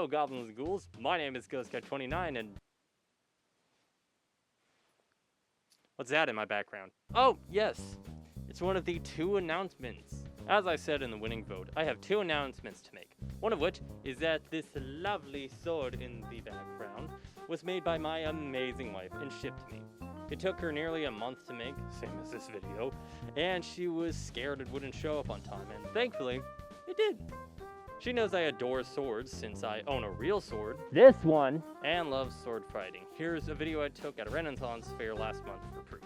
Hello, Goblins and Ghouls. My name is GhostGuy29, and... What's that in my background? Oh, yes. It's one of the 2 announcements. As I said in the winning vote, I have 2 announcements to make. One of which is that this lovely sword in the background was made by my amazing wife and shipped to me. It took her nearly a month to make, same as this video, and she was scared it wouldn't show up on time, and thankfully, it did. She knows I adore swords since I own a real sword, this one, and love sword fighting. Here's a video I took at a Renaissance fair last month for proof.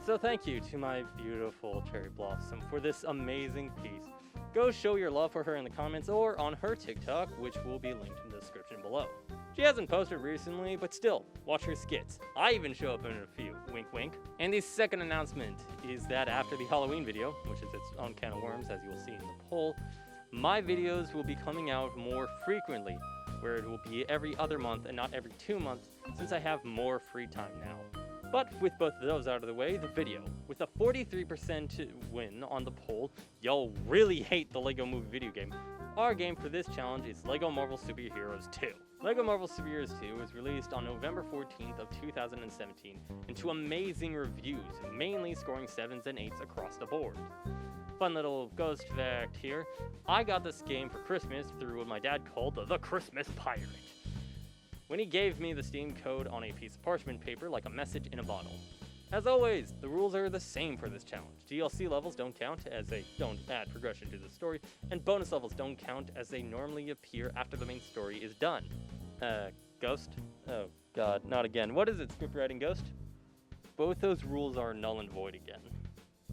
So thank you to my beautiful Cherry Blossom for this amazing piece. Go show your love for her in the comments or on her TikTok, which will be linked in the description below. She hasn't posted recently, but still, watch her skits. I even show up in a few, wink wink. And the second announcement is that after the Halloween video, which is its own can of worms as you will see in the poll, my videos will be coming out more frequently, where it will be every other month and not every 2 months, since I have more free time now. But with both of those out of the way, the video. With a 43% win on the poll, y'all really hate the LEGO Movie video game. Our game for this challenge is LEGO Marvel Super Heroes 2. LEGO Marvel Super Heroes 2 was released on November 14th of 2017, and to amazing reviews, mainly scoring 7s and 8s across the board. Fun little ghost fact here, I got this game for Christmas through what my dad called the Christmas Pirate, when he gave me the Steam code on a piece of parchment paper like a message in a bottle. As always, the rules are the same for this challenge. DLC levels don't count as they don't add progression to the story, and bonus levels don't count as they normally appear after the main story is done. Ghost? Oh god, not again. What is it, scriptwriting Ghost? Both those rules are null and void again.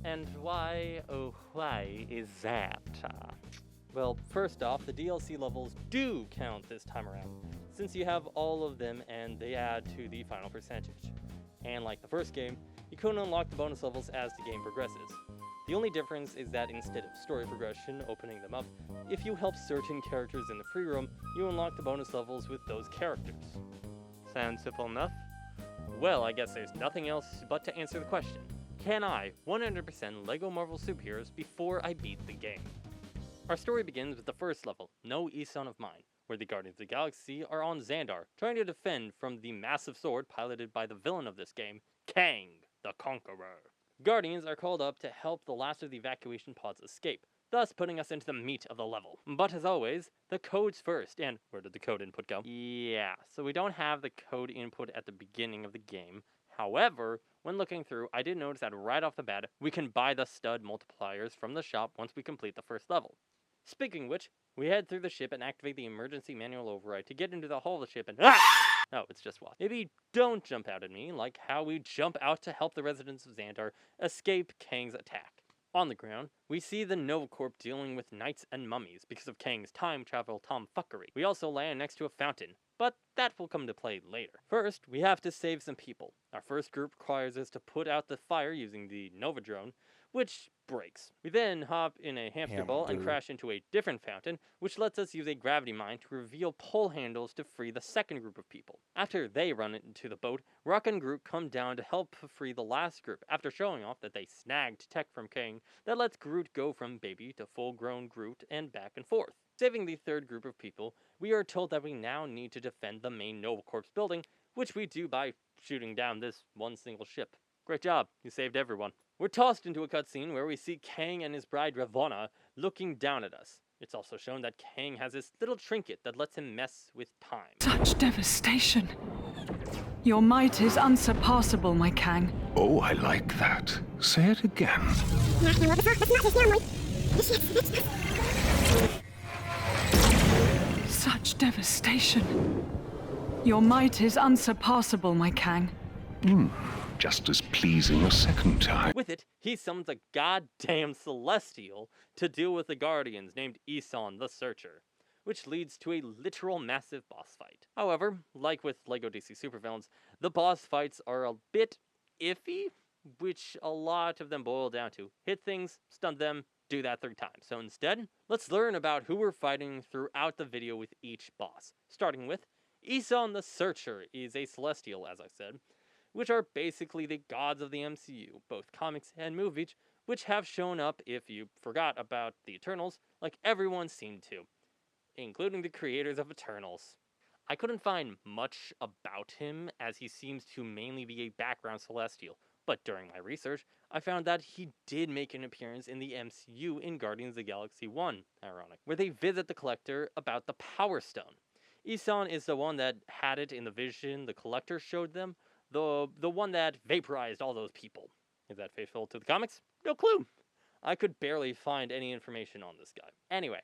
And why, oh why is that? Well, first off, the DLC levels do count this time around, since you have all of them and they add to the final percentage. And like the first game, you couldn't unlock the bonus levels as the game progresses. The only difference is that instead of story progression opening them up, if you help certain characters in the free roam, you unlock the bonus levels with those characters. Sounds simple enough? Well, I guess there's nothing else but to answer the question. Can I 100% LEGO Marvel Superheroes before I beat the game? Our story begins with the first level, No Eon of Mine, where the Guardians of the Galaxy are on Xandar, trying to defend from the massive sword piloted by the villain of this game, Kang, the Conqueror. Guardians are called up to help the last of the evacuation pods escape, thus putting us into the meat of the level. But as always, the codes first, and where did the code input go? Yeah, so we don't have the code input at the beginning of the game. However, when looking through, I did notice that right off the bat, we can buy the stud multipliers from the shop once we complete the first level. Speaking of which, we head through the ship and activate the emergency manual override to get into the hull of the ship and oh, it's just what. Maybe don't jump out at me, like how we jump out to help the residents of Xandar escape Kang's attack. On the ground, we see the Nova Corp dealing with knights and mummies because of Kang's time travel tomfuckery. We also land next to a fountain, but that will come to play later. First, we have to save some people. Our first group requires us to put out the fire using the Nova drone, which breaks. We then hop in a hamster ball and crash into a different fountain, which lets us use a gravity mine to reveal pull handles to free the second group of people. After they run into the boat, Rock and Groot come down to help free the last group, after showing off that they snagged tech from Kang that lets Groot go from baby to full-grown Groot and back and forth. Saving the third group of people, we are told that we now need to defend the main Nova Corps building, which we do by shooting down this one single ship. Great job, you saved everyone. We're tossed into a cutscene where we see Kang and his bride Ravonna looking down at us. It's also shown that Kang has this little trinket that lets him mess with time. Such devastation. Your might is unsurpassable, my Kang. Oh, I like that. Say it again. Such devastation. Your might is unsurpassable, my Kang. Just as pleasing a second time. With it, he summons a goddamn celestial to deal with the Guardians named Eon the Surtur, which leads to a literal massive boss fight. However, like with LEGO DC supervillains, the boss fights are a bit iffy, which a lot of them boil down to hit things, stun them, do that 3 times. So instead, let's learn about who we're fighting throughout the video with each boss. Starting with, Eon the Surtur is a celestial, as I said, which are basically the gods of the MCU, both comics and movies, which have shown up if you forgot about the Eternals, like everyone seemed to. including the creators of Eternals. I couldn't find much about him, as he seems to mainly be a background Celestial, but during my research, I found that he did make an appearance in the MCU in Guardians of the Galaxy 1, ironic, where they visit the Collector about the Power Stone. Eson is the one that had it in the vision the Collector showed them, the one that vaporized all those people. Is that faithful to the comics? No clue! I could barely find any information on this guy. Anyway,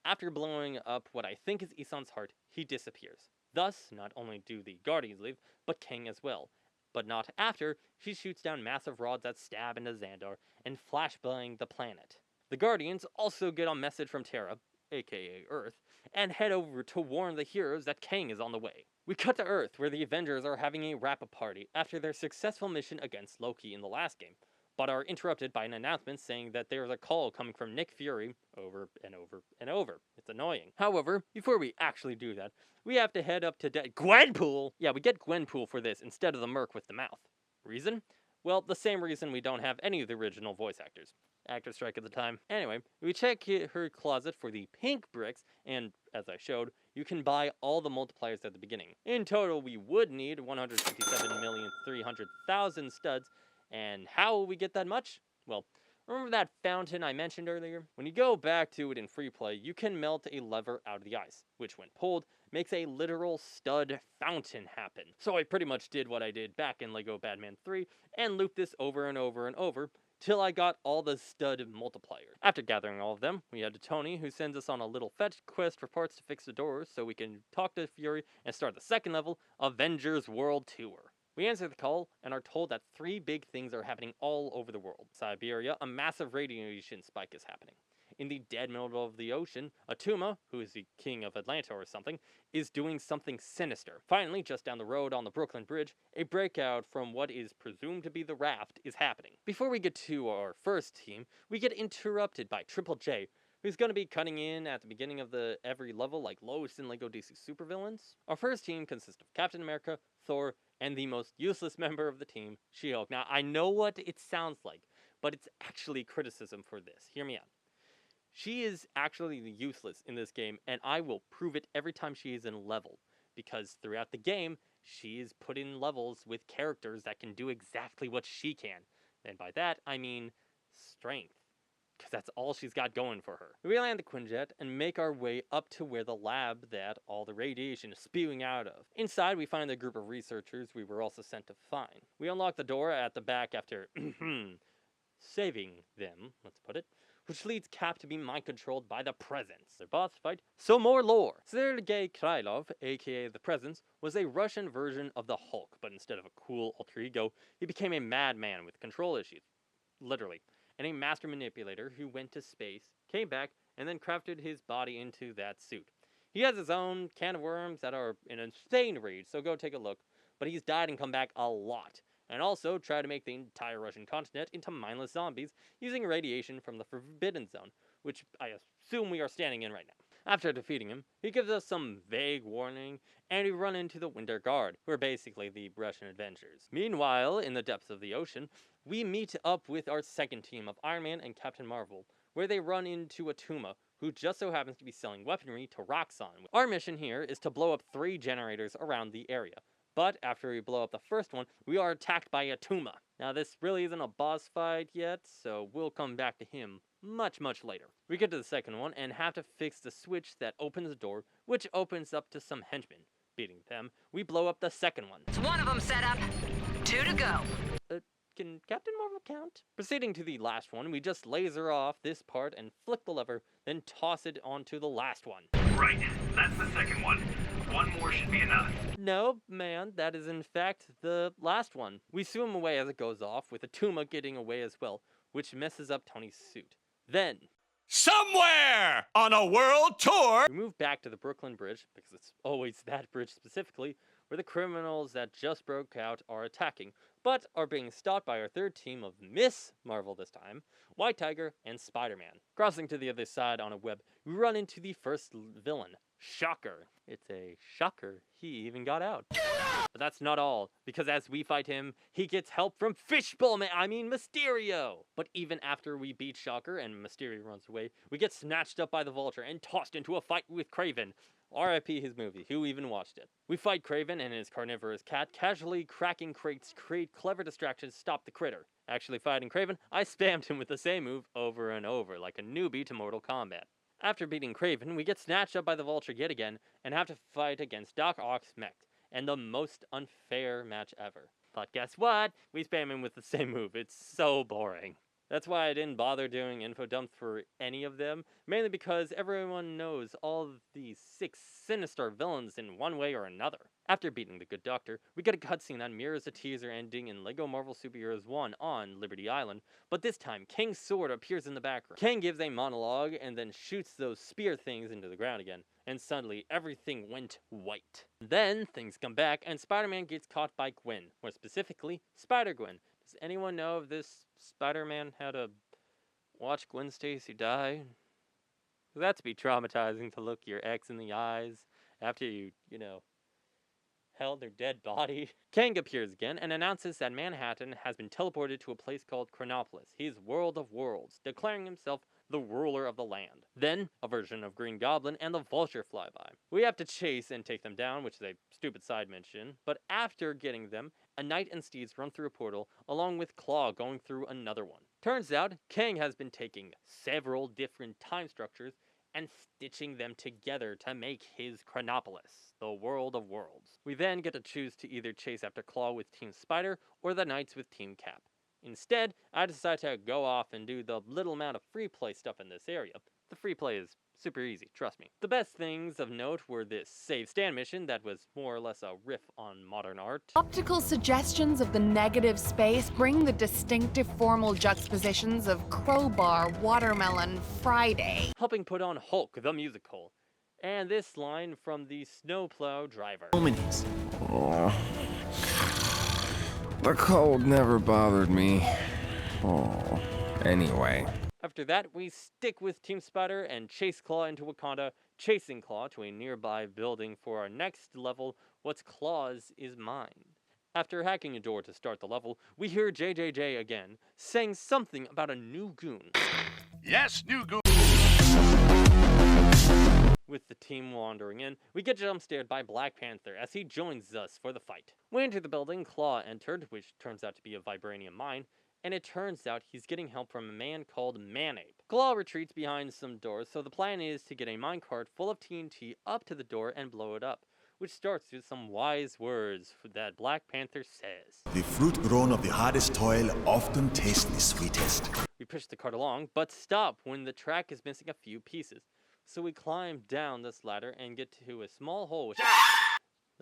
after blowing up what I think is Eson's heart, he disappears. Thus, not only do the Guardians leave, but Kang as well. But not after she shoots down massive rods that stab into Xandar and flashbang the planet. The Guardians also get a message from Terra, aka Earth, and head over to warn the heroes that Kang is on the way. We cut to Earth, where the Avengers are having a wrap-up party after their successful mission against Loki in the last game, but are interrupted by an announcement saying that there is a call coming from Nick Fury over and over and over. It's annoying. However, before we actually do that, we have to head up to Gwenpool! Yeah, we get Gwenpool for this instead of the Merc with the mouth. Reason? Well, the same reason we don't have any of the original voice actors. Actor strike at the time. Anyway, we check her closet for the pink bricks, and as I showed, you can buy all the multipliers at the beginning. In total, we would need 157,300,000 studs, and how will we get that much? Well, remember that fountain I mentioned earlier? When you go back to it in free play, you can melt a lever out of the ice, which when pulled, makes a literal stud fountain happen. So I pretty much did what I did back in LEGO Batman 3, and looped this over and over and over, till I got all the stud multipliers. After gathering all of them, we head to Tony, who sends us on a little fetch quest for parts to fix the doors, so we can talk to Fury and start the second level, Avengers World Tour. We answer the call and are told that 3 big things are happening all over the world. Siberia, a massive radiation spike is happening. In the dead middle of the ocean, Atuma, who is the king of Atlanta or something, is doing something sinister. Finally, just down the road on the Brooklyn Bridge, a breakout from what is presumed to be the raft is happening. Before we get to our first team, we get interrupted by Triple J, who's going to be cutting in at the beginning of every level like Lois in LEGO DC Supervillains. Our first team consists of Captain America, Thor, and the most useless member of the team, She-Hulk. Now, I know what it sounds like, but it's actually criticism for this. Hear me out. She is actually useless in this game, and I will prove it every time she is in level, because throughout the game, she is put in levels with characters that can do exactly what she can. And by that, I mean strength, because that's all she's got going for her. We land the Quinjet and make our way up to where the lab that all the radiation is spewing out of. Inside, we find the group of researchers we were also sent to find. We unlock the door at the back after saving them, let's put it, which leads Cap to be mind-controlled by the Presence. Their boss fight, so more lore. Sergei Krylov, aka the Presence, was a Russian version of the Hulk, but instead of a cool alter ego, he became a madman with control issues. Literally. And a master manipulator who went to space, came back, and then crafted his body into that suit. He has his own can of worms that are an insane read, so go take a look, but he's died and come back a lot. And also try to make the entire Russian continent into mindless zombies using radiation from the Forbidden Zone, which I assume we are standing in right now. After defeating him, he gives us some vague warning, and we run into the Winter Guard, who are basically the Russian Avengers. Meanwhile, in the depths of the ocean, we meet up with our second team of Iron Man and Captain Marvel, where they run into Atuma, who just so happens to be selling weaponry to Roxxon. Our mission here is to blow up 3 generators around the area. But after we blow up the first one, we are attacked by Atuma. Now this really isn't a boss fight yet, so we'll come back to him much later. We get to the second one and have to fix the switch that opens the door, which opens up to some henchmen. Beating them, we blow up the second one. It's one of them set up. 2 to go. Can Captain Marvel count? Proceeding to the last one, we just laser off this part and flick the lever, then toss it onto the last one. Right, that's the second one. 1 more should be enough. No, man, that is in fact the last one. We swim away as it goes off, with Atuma getting away as well, which messes up Tony's suit. Then, somewhere on a world tour, we move back to the Brooklyn Bridge, because it's always that bridge specifically, where the criminals that just broke out are attacking, but are being stopped by our third team of Miss Marvel this time, White Tiger, and Spider-Man. Crossing to the other side on a web, we run into the first villain, Shocker. It's a shocker he even got out. But that's not all, because as we fight him, he gets help from Mysterio! But even after we beat Shocker and Mysterio runs away, we get snatched up by the Vulture and tossed into a fight with Kraven. R.I.P. his movie, who even watched it? We fight Kraven and his carnivorous cat, casually cracking crates to create clever distractions to stop the critter. Actually fighting Kraven, I spammed him with the same move over and over, like a newbie to Mortal Kombat. After beating Kraven, we get snatched up by the Vulture yet again, and have to fight against Doc Ock's mech, and the most unfair match ever. But guess what? We spam him with the same move. It's so boring. That's why I didn't bother doing info dumps for any of them, mainly because everyone knows all of these 6 sinister villains in one way or another. After beating the Good Doctor, we get a cutscene that mirrors a teaser ending in LEGO Marvel Superheroes 1 on Liberty Island, but this time Kang's sword appears in the background. Kang gives a monologue and then shoots those spear things into the ground again, and suddenly everything went white. Then things come back and Spider-Man gets caught by Gwen, more specifically Spider-Gwen. Does anyone know if this Spider-Man had to watch Gwen Stacy die? That's be traumatizing to look your ex in the eyes after you held their dead body. Kang appears again and announces that Manhattan has been teleported to a place called Chronopolis, his world of worlds, declaring himself the ruler of the land. Then, a version of Green Goblin and the Vulture fly by. We have to chase and take them down, which is a stupid side mission, but after getting them, a knight and steeds run through a portal, along with Klaw going through another one. Turns out, Kang has been taking several different time structures and stitching them together to make his Chronopolis, the world of worlds. We then get to choose to either chase after Klaw with Team Spider or the Knights with Team Cap. Instead, I decide to go off and do the little amount of free play stuff in this area. The free play is super easy, trust me. The best things of note were this save stand mission that was more or less a riff on modern art. Optical suggestions of the negative space bring the distinctive formal juxtapositions of Crowbar, Watermelon, Friday. Helping put on Hulk the musical. And this line from the Snowplow Driver. Oh, the cold never bothered me. Oh, anyway. After that, we stick with Team Spider and chase Klaw into Wakanda, chasing Klaw to a nearby building for our next level, What's Klaw's is Mine. After hacking a door to start the level, we hear JJJ again, saying something about a new goon. Yes, new goon. With the team wandering in, we get jump-scared by Black Panther as he joins us for the fight. We enter the building Klaw entered, which turns out to be a vibranium mine, and it turns out he's getting help from a man called Manape. Klaw retreats behind some doors, so the plan is to get a minecart full of TNT up to the door and blow it up, which starts with some wise words that Black Panther says. The fruit grown of the hardest toil often tastes the sweetest. We push the cart along, but stop when the track is missing a few pieces. So we climb down this ladder and get to a small hole which...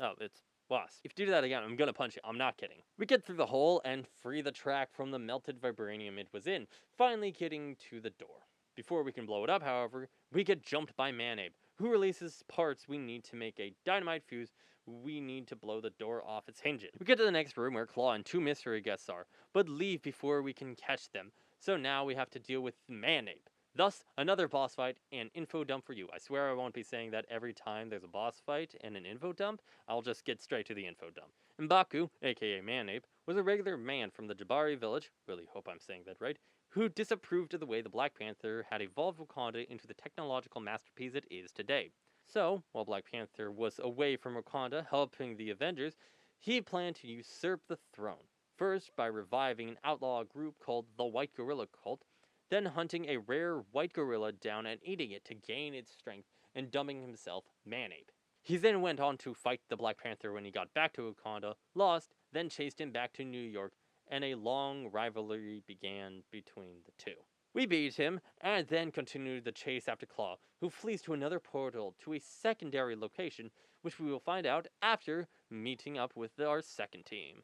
Oh, it's Wasp. If you do that again, I'm gonna punch you. I'm not kidding. We get through the hole and free the track from the melted vibranium it was in, finally getting to the door. Before we can blow it up, however, we get jumped by Manape, who releases parts we need to make a dynamite fuse we need to blow the door off its hinges. We get to the next room where Klaw and 2 mystery guests are, but leave before we can catch them, so now we have to deal with Manape. Thus, another boss fight and info dump for you. I swear I won't be saying that every time there's a boss fight and an info dump. I'll just get straight to the info dump. M'Baku, aka Manape, was a regular man from the Jabari village, really hope I'm saying that right, who disapproved of the way the Black Panther had evolved Wakanda into the technological masterpiece it is today. So, while Black Panther was away from Wakanda helping the Avengers, he planned to usurp the throne. First, by reviving an outlaw group called the White Gorilla Cult, then hunting a rare white gorilla down and eating it to gain its strength and dubbing himself Manape. He then went on to fight the Black Panther when he got back to Wakanda, lost, then chased him back to New York, and a long rivalry began between the two. We beat him, and then continued the chase after Klaw, who flees to another portal to a secondary location, which we will find out after meeting up with our second team.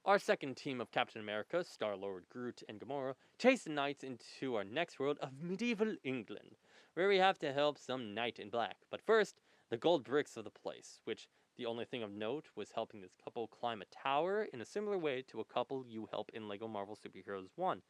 Our second team of Captain America, Star-Lord, Groot, and Gamora chase the knights into our next world of medieval England, where we have to help some knight in black. But first, the gold bricks of the place, which the only thing of note was helping this couple climb a tower in a similar way to a couple you help in LEGO Marvel Superheroes 1.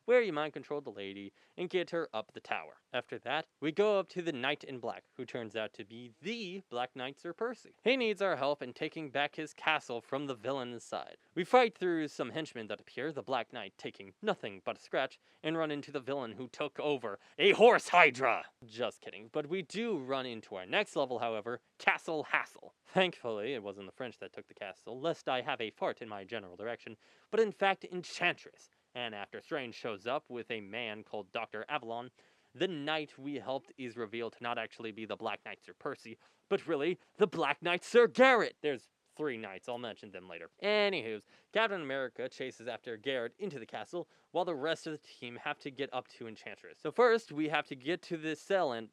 where you mind control the lady and get her up the tower. After that, we go up to the Knight in Black, who turns out to be the Black Knight Sir Percy. He needs our help in taking back his castle from the villain's side. We fight through some henchmen that appear, the Black Knight taking nothing but a scratch, and run into the villain who took over, a horse Hydra! Just kidding, but we do run into our next level, however, Castle Hassle. Thankfully, it wasn't the French that took the castle, lest I have a fart in my general direction, but in fact Enchantress. And after Strange shows up with a man called Dr. Avalon, the knight we helped is revealed to not actually be the Black Knight Sir Percy, but really the Black Knight Sir Garrett. There's 3 knights, I'll mention them later. Anywho, Captain America chases after Garrett into the castle, while the rest of the team have to get up to Enchantress. So first, we have to get to this cell and...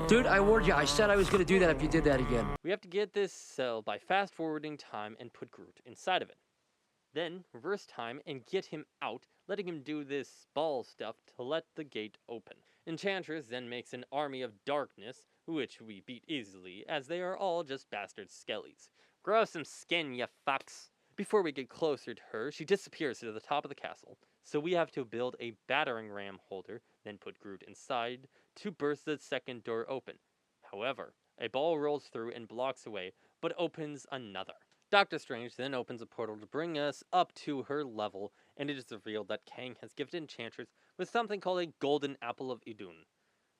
Dude, I warned you. I said I was going to do that if you did that again. We have to get this cell by fast-forwarding time and put Groot inside of it. Then, reverse time and get him out, letting him do this ball stuff to let the gate open. Enchantress then makes an army of darkness, which we beat easily, as they are all just bastard skellies. Grow some skin, you fucks. Before we get closer to her, she disappears to the top of the castle, so we have to build a battering ram holder, then put Groot inside to burst the second door open. However, a ball rolls through and blocks away, but opens another. Doctor Strange then opens a portal to bring us up to her level, and it is revealed that Kang has gifted Enchantress with something called a Golden Apple of Idun,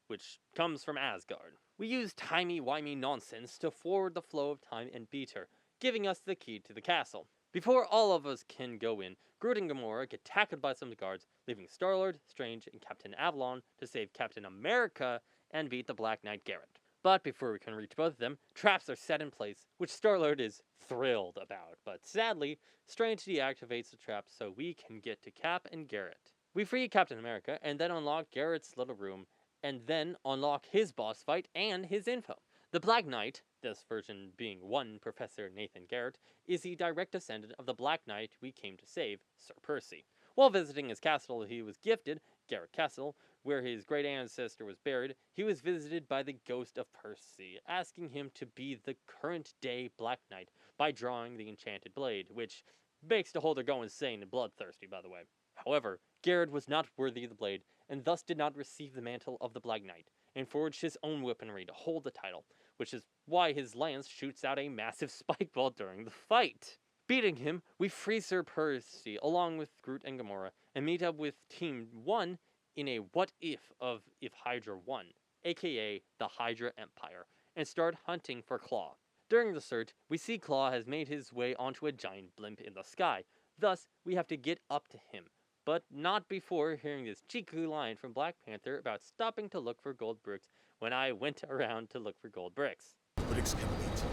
which comes from Asgard. We use timey-wimey nonsense to forward the flow of time and beat her, giving us the key to the castle. Before all of us can go in, Groot and Gamora get tackled by some guards, leaving Star-Lord, Strange, and Captain Avalon to save Captain America and beat the Black Knight Garrett. But before we can reach both of them, traps are set in place, which Star-Lord is thrilled about. But sadly, Strange deactivates the trap so we can get to Cap and Garrett. We free Captain America and then unlock Garrett's little room, and then unlock his boss fight and his info. The Black Knight, this version being one Professor Nathan Garrett, is the direct descendant of the Black Knight we came to save, Sir Percy. While visiting his castle he was gifted, Garrett Castle, where his great ancestor was buried, he was visited by the ghost of Percy, asking him to be the current-day Black Knight by drawing the enchanted blade, which makes the holder go insane and bloodthirsty, by the way. However, Garrett was not worthy of the blade, and thus did not receive the mantle of the Black Knight, and forged his own weaponry to hold the title, which is why his lance shoots out a massive spike ball during the fight. Beating him, we free Sir Percy along with Groot and Gamora, and meet up with Team 1 in a what if of if Hydra won, aka the Hydra Empire, and start hunting for Klaw. During the search, we see Klaw has made his way onto a giant blimp in the sky, thus we have to get up to him, but not before hearing this cheeky line from Black Panther about stopping to look for gold bricks when I went around to look for gold bricks. Bricks can wait.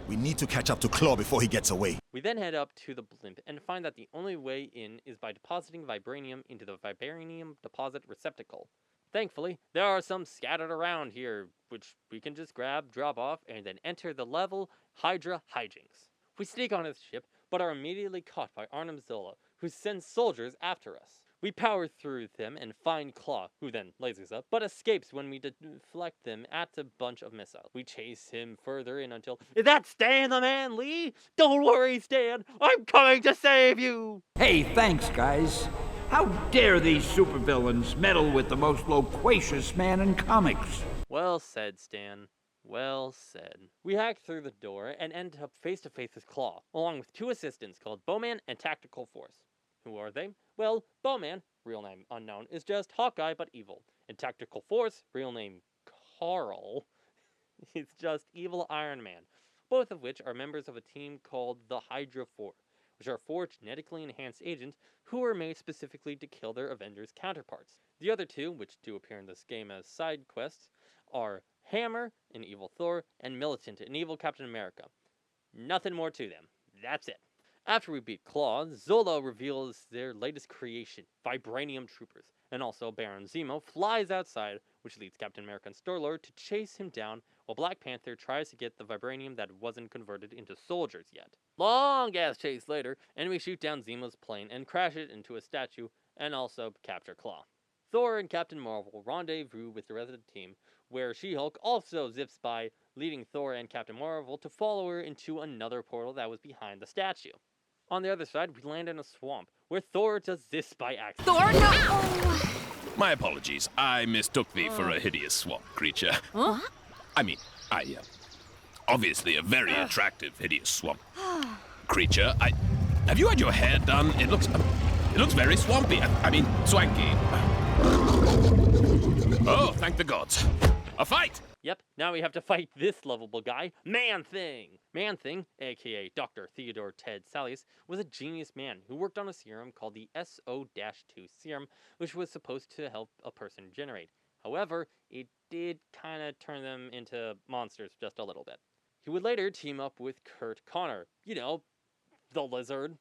We need to catch up to Klaw before he gets away. We then head up to the blimp and find that the only way in is by depositing vibranium into the vibranium deposit receptacle. Thankfully, there are some scattered around here, which we can just grab, drop off, and then enter the level Hydra Hijinks. We sneak on his ship, but are immediately caught by Arnim Zola, who sends soldiers after us. We power through them and find Klaw, who then lasers up, but escapes when we deflect them at a bunch of missiles. We chase him further in until, is that Stan the Man Lee? Don't worry, Stan, I'm coming to save you! Hey, thanks, guys. How dare these supervillains meddle with the most loquacious man in comics? Well said, Stan. Well said. We hack through the door and end up face to face with Klaw, along with 2 assistants called Bowman and Tactical Force. Who are they? Well, Bowman, real name unknown, is just Hawkeye but evil. And Tactical Force, real name Carl, is just evil Iron Man. Both of which are members of a team called the Hydra 4, which are 4 genetically enhanced agents who were made specifically to kill their Avengers counterparts. The other 2, which do appear in this game as side quests, are Hammer, an evil Thor, and Militant, an evil Captain America. Nothing more to them. That's it. After we beat Klaw, Zola reveals their latest creation, Vibranium Troopers, and also Baron Zemo flies outside, which leads Captain America and Star-Lord to chase him down, while Black Panther tries to get the Vibranium that wasn't converted into soldiers yet. Long ass chase later, and we shoot down Zemo's plane and crash it into a statue, and also capture Klaw. Thor and Captain Marvel rendezvous with the rest of the team, where She-Hulk also zips by, leading Thor and Captain Marvel to follow her into another portal that was behind the statue. On the other side, we land in a swamp, where Thor does this by accident. Thor, no! My apologies. I mistook thee for a hideous swamp creature. Huh? I mean, obviously a very attractive hideous swamp creature. Have you had your hair done? It looks very swampy. I mean, swanky. Oh, thank the gods. A fight! Yep, now we have to fight this lovable guy, Man-Thing. Man-Thing, aka Dr. Theodore Ted Sallius, was a genius man who worked on a serum called the SO-2 serum, which was supposed to help a person regenerate. However, it did kind of turn them into monsters just a little bit. He would later team up with Kurt Connor, you know, the lizard,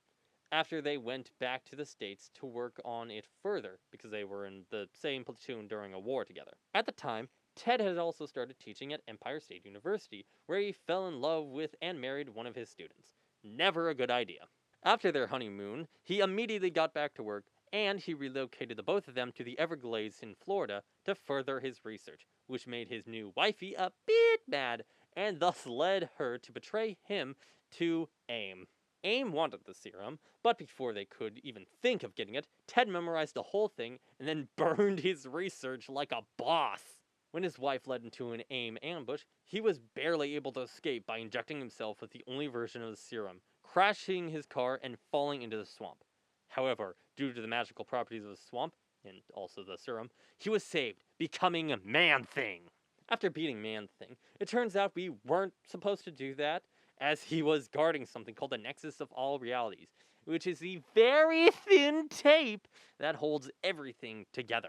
after they went back to the States to work on it further, because they were in the same platoon during a war together. At the time, Ted had also started teaching at Empire State University, where he fell in love with and married one of his students. Never a good idea. After their honeymoon, he immediately got back to work, and he relocated the both of them to the Everglades in Florida to further his research, which made his new wifey a bit mad, and thus led her to betray him to AIM. AIM wanted the serum, but before they could even think of getting it, Ted memorized the whole thing and then burned his research like a boss. When his wife led into an AIM ambush, he was barely able to escape by injecting himself with the only version of the serum, crashing his car and falling into the swamp. However, due to the magical properties of the swamp, and also the serum, he was saved, becoming Man-Thing. After beating Man-Thing, it turns out we weren't supposed to do that, as he was guarding something called the Nexus of All Realities, which is the very thin tape that holds everything together.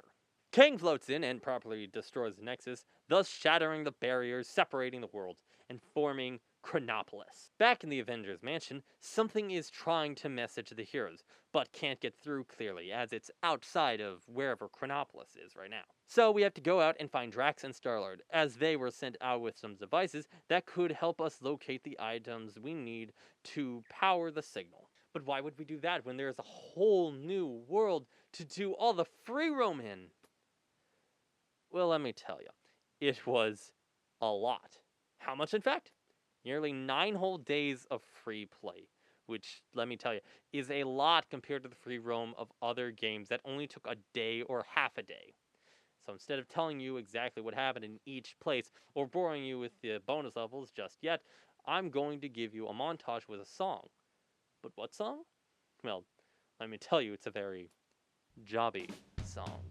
Kang floats in and properly destroys the Nexus, thus shattering the barriers separating the worlds and forming Chronopolis. Back in the Avengers mansion, something is trying to message the heroes, but can't get through clearly as it's outside of wherever Chronopolis is right now. So we have to go out and find Drax and Star-Lord, as they were sent out with some devices that could help us locate the items we need to power the signal. But why would we do that when there's a whole new world to do all the free roam in? Well, let me tell you, it was a lot. How much, in fact? Nearly 9 whole days of free play, which, let me tell you, is a lot compared to the free roam of other games that only took a day or half a day. So instead of telling you exactly what happened in each place, or boring you with the bonus levels just yet, I'm going to give you a montage with a song. But what song? Well, let me tell you, it's a very jobby song.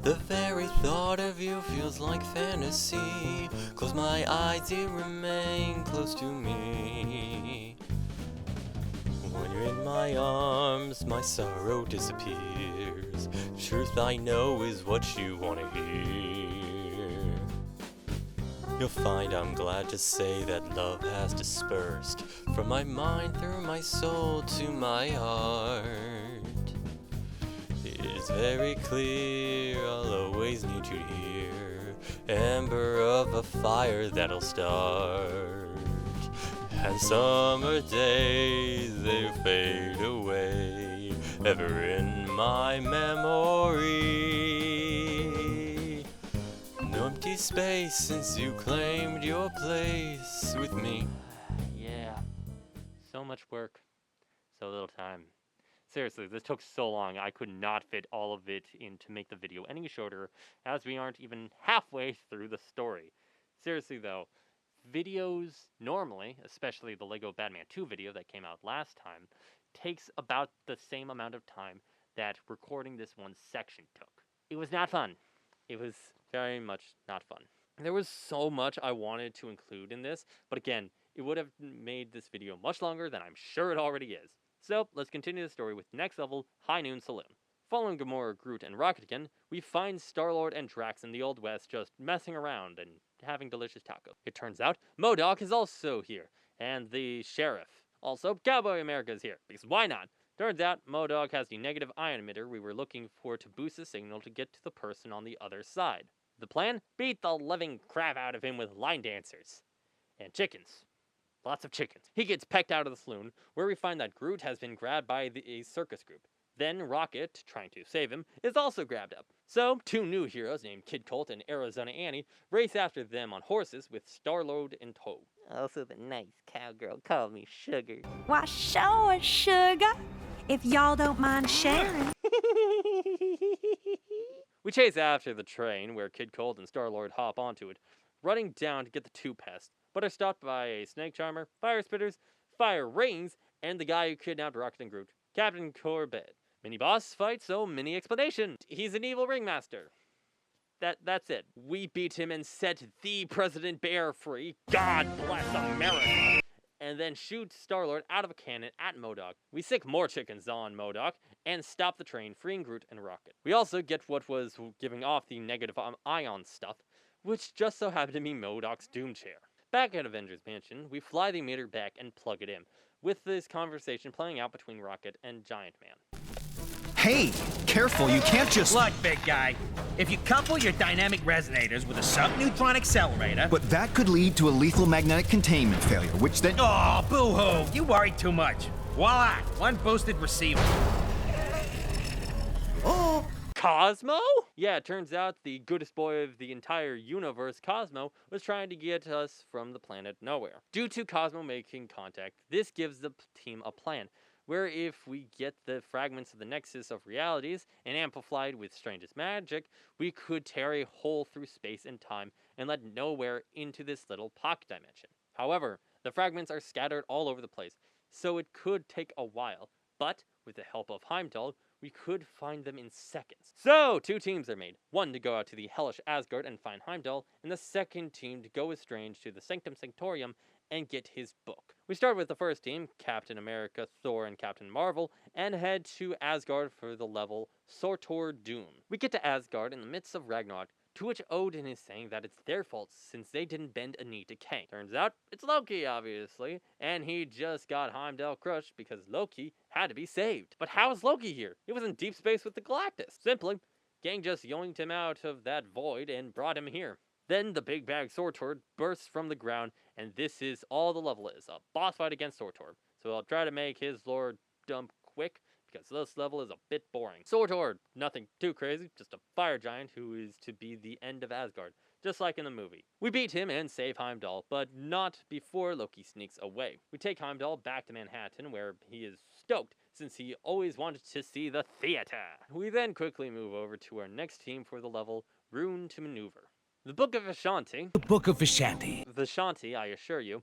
The very thought of you feels like fantasy. Close my eyes, you remain close to me. When you're in my arms, my sorrow disappears. Truth I know is what you want to hear. You'll find I'm glad to say that love has dispersed from my mind through my soul to my heart. It's very clear I'll always need you here, ember of a fire that'll start. And summer days, they fade away, ever in my memory. No empty space since you claimed your place with me. Yeah, so much work, so little time. Seriously, this took so long, I could not fit all of it in to make the video any shorter, as we aren't even halfway through the story. Seriously though, videos normally, especially the LEGO Batman 2 video that came out last time, takes about the same amount of time that recording this one section took. It was not fun. It was very much not fun. There was so much I wanted to include in this, but again, it would have made this video much longer than I'm sure it already is. So, let's continue the story with next level, High Noon Saloon. Following Gamora, Groot, and Rocket again, we find Star-Lord and Drax in the Old West just messing around and having delicious tacos. It turns out, MODOK is also here, and the Sheriff. Also, Cowboy America is here, because why not? Turns out, MODOK has the negative ion emitter we were looking for to boost the signal to get to the person on the other side. The plan? Beat the living crap out of him with line dancers. And chickens. Lots of chickens. He gets pecked out of the saloon, where we find that Groot has been grabbed by a circus group. Then Rocket, trying to save him, is also grabbed up. So, two new heroes named Kid Colt and Arizona Annie race after them on horses with Star-Lord in tow. Also the nice cowgirl called me Sugar. Why, sure, sugar. If y'all don't mind sharing. We chase after the train, where Kid Colt and Star-Lord hop onto it, running down to get the two pests, but are stopped by a snake charmer, fire spitters, fire rings, and the guy who kidnapped Rocket and Groot, Captain Corbett. Mini boss fight, so mini explanation. He's an evil ringmaster. That's it. We beat him and set the President Bear free. God bless America. And then shoot Star-Lord out of a cannon at MODOK. We sick more chickens on MODOK and stop the train, freeing Groot and Rocket. We also get what was giving off the negative ion stuff, which just so happened to be MODOK's Doom Chair. Back at Avengers Mansion, we fly the meter back and plug it in, with this conversation playing out between Rocket and Giant Man. Hey, careful, you can't just... Look, big guy, if you couple your dynamic resonators with a subneutron accelerator... But that could lead to a lethal magnetic containment failure, which then... Oh, boo-hoo, you worry too much. Voila, one boosted receiver. Oh! Cosmo? Yeah, it turns out the goodest boy of the entire universe, Cosmo, was trying to get us from the planet nowhere. Due to Cosmo making contact, this gives the team a plan, where if we get the fragments of the Nexus of Realities and amplified with strangest magic, we could tear a hole through space and time and let nowhere into this little pocket dimension. However, the fragments are scattered all over the place, so it could take a while, but with the help of Heimdall, we could find them in seconds. So, two teams are made. One to go out to the hellish Asgard and find Heimdall, and the second team to go with Strange to the Sanctum Sanctorium and get his book. We start with the first team, Captain America, Thor, and Captain Marvel, and head to Asgard for the level Surtur Doom. We get to Asgard in the midst of Ragnarok, to which Odin is saying that it's their fault since they didn't bend a knee to Cain. Turns out, it's Loki, obviously, and he just got Heimdall crushed because Loki had to be saved. But how is Loki here? He was in deep space with the Galactus. Simply, gang just yoinked him out of that void and brought him here. Then the big bag Surtur bursts from the ground, and this is all the level is, a boss fight against Surtur. So I'll try to make his lore dump quick, because this level is a bit boring. Surtur, nothing too crazy, just a fire giant who is to be the end of Asgard, just like in the movie. We beat him and save Heimdall, but not before Loki sneaks away. We take Heimdall back to Manhattan, where he is stoked, since he always wanted to see the theater. We then quickly move over to our next team for the level Rune to Maneuver. The Book of Vishanti. The Book of Vishanti. Vishanti, I assure you,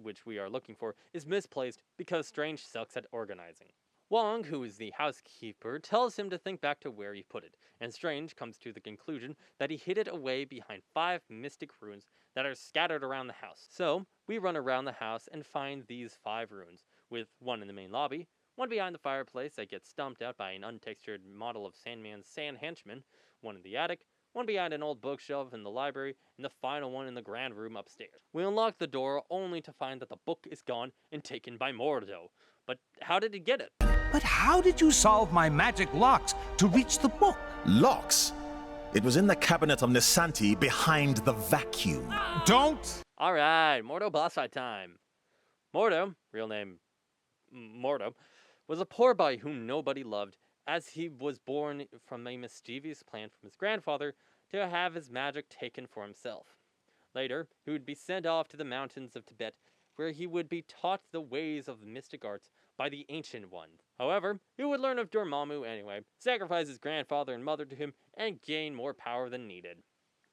which we are looking for, is misplaced because Strange sucks at organizing. Wong, who is the housekeeper, tells him to think back to where he put it, and Strange comes to the conclusion that he hid it away behind 5 mystic runes that are scattered around the house. So, we run around the house and find these 5 runes, with one in the main lobby, one behind the fireplace that gets stomped out by an untextured model of Sandman's sand henchman, one in the attic, one behind an old bookshelf in the library, and the final one in the grand room upstairs. We unlock the door only to find that the book is gone and taken by Mordo. But how did he get it? But how did you solve my magic locks to reach the book? Locks? It was in the cabinet of Nisanti behind the vacuum. Don't! Alright, Mordo boss fight time. Mordo, real name Mordo, was a poor boy whom nobody loved, as he was born from a mischievous plan from his grandfather to have his magic taken for himself. Later, he would be sent off to the mountains of Tibet, where he would be taught the ways of mystic arts by the Ancient One. However, he would learn of Dormammu anyway, sacrifice his grandfather and mother to him, and gain more power than needed.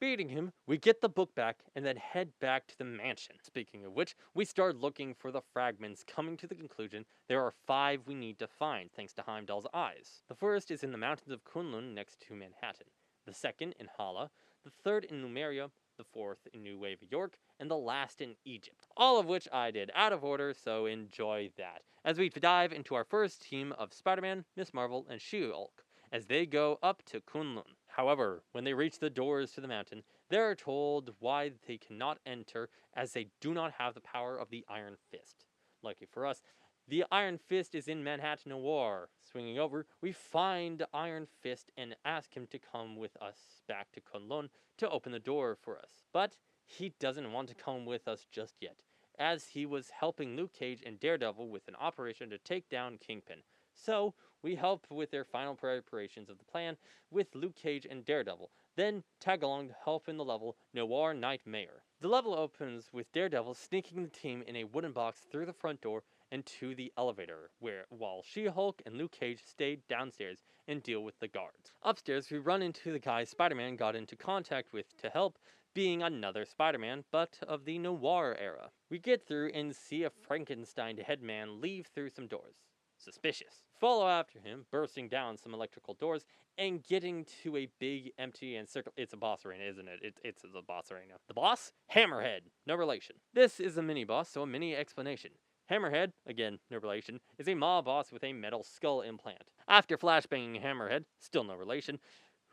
Beating him, we get the book back and then head back to the mansion. Speaking of which, we start looking for the fragments, coming to the conclusion there are 5 we need to find thanks to Heimdall's eyes. The first is in the mountains of Kunlun next to Manhattan, the second in Hala, the third in Numeria, the fourth in New Wave York, and the last in Egypt. All of which I did out of order, so enjoy that, as we dive into our first team of Spider-Man, Miss Marvel, and She-Hulk, as they go up to Kunlun. However, when they reach the doors to the mountain, they are told why they cannot enter, as they do not have the power of the Iron Fist. Lucky for us, the Iron Fist is in Manhattan Noir. Swinging over, we find Iron Fist and ask him to come with us back to Kunlun to open the door for us. But he doesn't want to come with us just yet, as he was helping Luke Cage and Daredevil with an operation to take down Kingpin. So we help with their final preparations of the plan with Luke Cage and Daredevil, then tag along to help in the level Noir Nightmare. The level opens with Daredevil sneaking the team in a wooden box through the front door and to the elevator, while She-Hulk and Luke Cage stay downstairs and deal with the guards. Upstairs, we run into the guy Spider-Man got into contact with to help, being another Spider-Man, but of the Noir era. We get through and see a Frankenstein headman leave through some doors. Suspicious. Follow after him, bursting down some electrical doors, and getting to a big, empty, and circle. It's a boss arena, isn't it? It's a boss arena. The boss? Hammerhead. No relation. This is a mini-boss, so a mini explanation. Hammerhead, again, no relation, is a mob boss with a metal skull implant. After flashbanging Hammerhead, still no relation,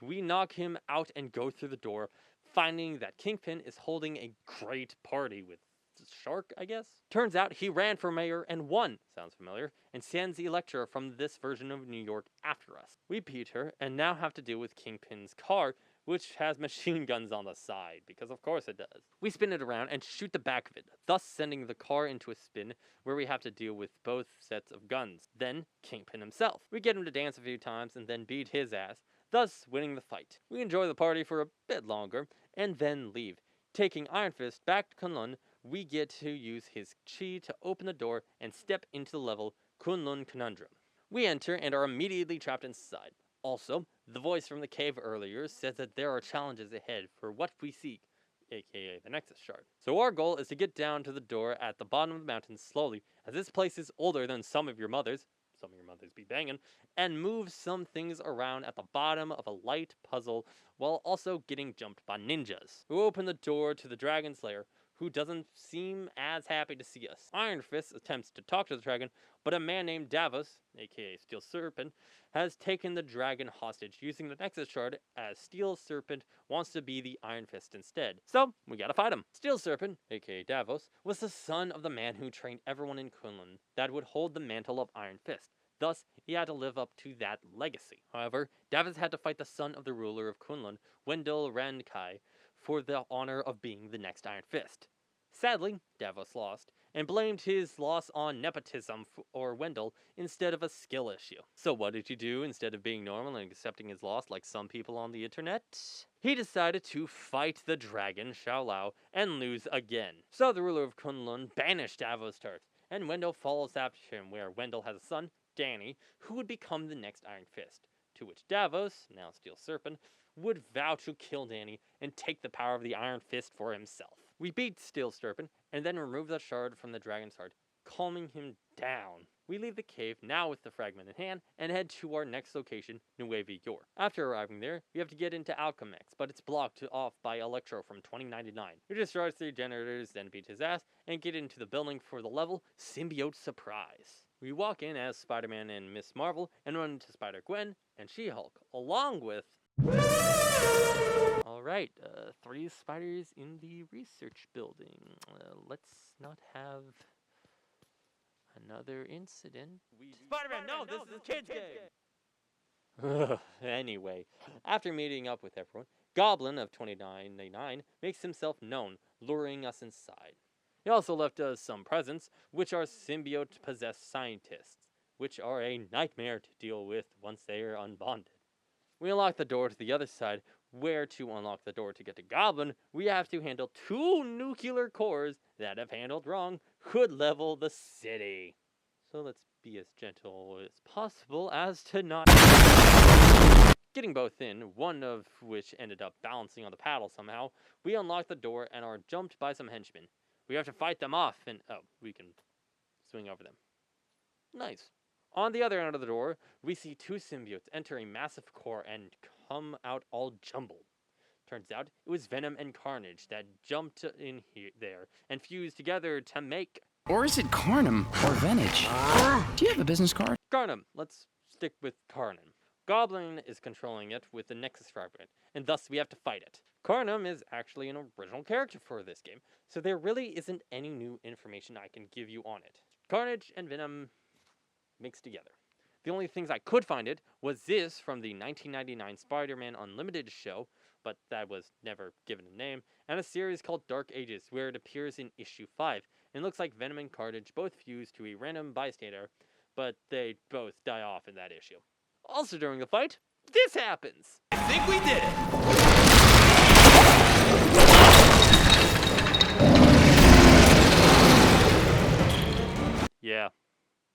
we knock him out and go through the door, finding that Kingpin is holding a great party with Shark, I guess? Turns out he ran for mayor and won, sounds familiar, and sends Elektra from this version of New York after us. We beat her, and now have to deal with Kingpin's car, which has machine guns on the side, because of course it does. We spin it around and shoot the back of it, thus sending the car into a spin, where we have to deal with both sets of guns. Then, Kingpin himself. We get him to dance a few times, and then beat his ass, thus winning the fight. We enjoy the party for a bit longer, and then leave. Taking Iron Fist back to Kunlun, we get to use his chi to open the door and step into the level Kunlun Conundrum. We enter and are immediately trapped inside. Also, the voice from the cave earlier says that there are challenges ahead for what we seek, aka the Nexus Shard. So our goal is to get down to the door at the bottom of the mountain slowly, as this place is older than some of your mothers be banging, and move some things around at the bottom of a light puzzle while also getting jumped by ninjas, who open the door to the Dragon's Lair, who doesn't seem as happy to see us. Iron Fist attempts to talk to the dragon, but a man named Davos, aka Steel Serpent, has taken the dragon hostage, using the Nexus Shard, as Steel Serpent wants to be the Iron Fist instead. So, we gotta fight him. Steel Serpent, aka Davos, was the son of the man who trained everyone in Kunlun that would hold the mantle of Iron Fist. Thus, he had to live up to that legacy. However, Davos had to fight the son of the ruler of Kunlun, Wendell Randkai, for the honor of being the next Iron Fist. Sadly, Davos lost, and blamed his loss on nepotism or Wendell instead of a skill issue. So what did he do instead of being normal and accepting his loss like some people on the internet? He decided to fight the dragon, Xiaolao, and lose again. So the ruler of Kunlun banished Davos to Earth, and Wendell follows after him, where Wendell has a son, Danny, who would become the next Iron Fist, to which Davos, now Steel Serpent, would vow to kill Danny and take the power of the Iron Fist for himself. We beat Steel Serpent, and then remove the shard from the Dragon's Heart, calming him down. We leave the cave, now with the fragment in hand, and head to our next location, Nueva York. After arriving there, we have to get into Alchemex, but it's blocked off by Electro from 2099. We destroy 3 generators, then beat his ass, and get into the building for the level Symbiote Surprise. We walk in as Spider-Man and Miss Marvel, and run into Spider-Gwen and She-Hulk, along with... Alright, 3 spiders in the research building. Let's not have another incident. Spider-Man, no, this is a kid's game! Anyway, after meeting up with everyone, Goblin of 2099 makes himself known, luring us inside. He also left us some presents, which are symbiote-possessed scientists, which are a nightmare to deal with once they are unbonded. We unlock the door to the other side, where to unlock the door to get to Goblin, we have to handle 2 nuclear cores that, if handled wrong, could level the city. So let's be as gentle as possible as to not... Getting both in, one of which ended up balancing on the paddle somehow, we unlock the door and are jumped by some henchmen. We have to fight them off, and we can swing over them. Nice. On the other end of the door, we see 2 symbiotes enter a massive core and come out all jumbled. Turns out, it was Venom and Carnage that jumped in there and fused together to make... Or is it Carnum or Venage? Do you have a business card? Carnum. Let's stick with Carnum. Goblin is controlling it with the Nexus Fragment, and thus we have to fight it. Carnum is actually an original character for this game, so there really isn't any new information I can give you on it. Carnage and Venom mixed together. The only things I could find it was this from the 1999 Spider-Man Unlimited show, but that was never given a name, and a series called Dark Ages, where it appears in issue 5, and looks like Venom and Carnage both fused to a random bystander, but they both die off in that issue. Also during the fight, this happens! I think we did it! Yeah,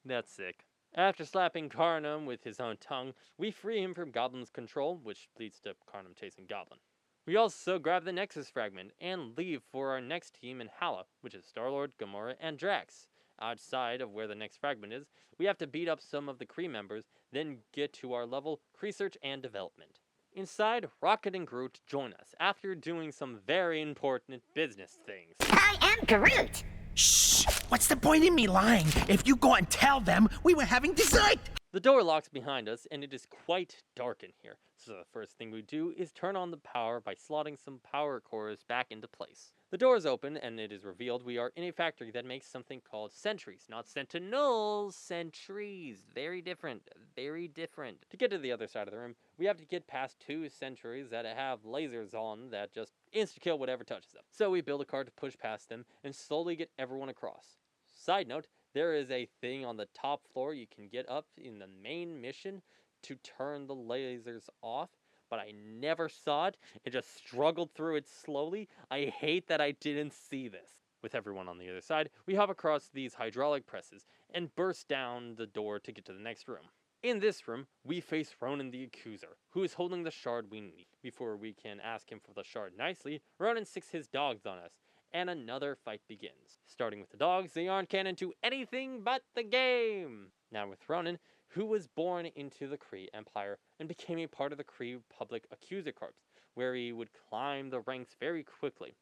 that's sick. After slapping Carnum with his own tongue, we free him from Goblin's control, which leads to Carnum chasing Goblin. We also grab the Nexus Fragment and leave for our next team in Hala, which is Star-Lord, Gamora, and Drax. Outside of where the next fragment is, we have to beat up some of the Kree members, then get to our level, Research and Development. Inside, Rocket and Groot join us after doing some very important business things. I am Groot! Shh! What's the point in me lying? If you go and tell them we were having dessert! The door locks behind us, and it is quite dark in here, so the first thing we do is turn on the power by slotting some power cores back into place. The doors open, and it is revealed we are in a factory that makes something called sentries. Not sentinels, sentries. Very different, very different. To get to the other side of the room, we have to get past 2 sentries that have lasers on that just insta-kill whatever touches them. So we build a car to push past them, and slowly get everyone across. Side note, there is a thing on the top floor you can get up in the main mission to turn the lasers off, but I never saw it and just struggled through it slowly. I hate that I didn't see this. With everyone on the other side, we hop across these hydraulic presses and burst down the door to get to the next room. In this room, we face Ronan the Accuser, who is holding the shard we need. Before we can ask him for the shard nicely, Ronan sticks his dogs on us, and another fight begins. Starting with the dogs, they aren't canon to anything but the game! Now with Ronan, who was born into the Kree Empire and became a part of the Kree Public Accuser Corps, where he would climb the ranks very quickly.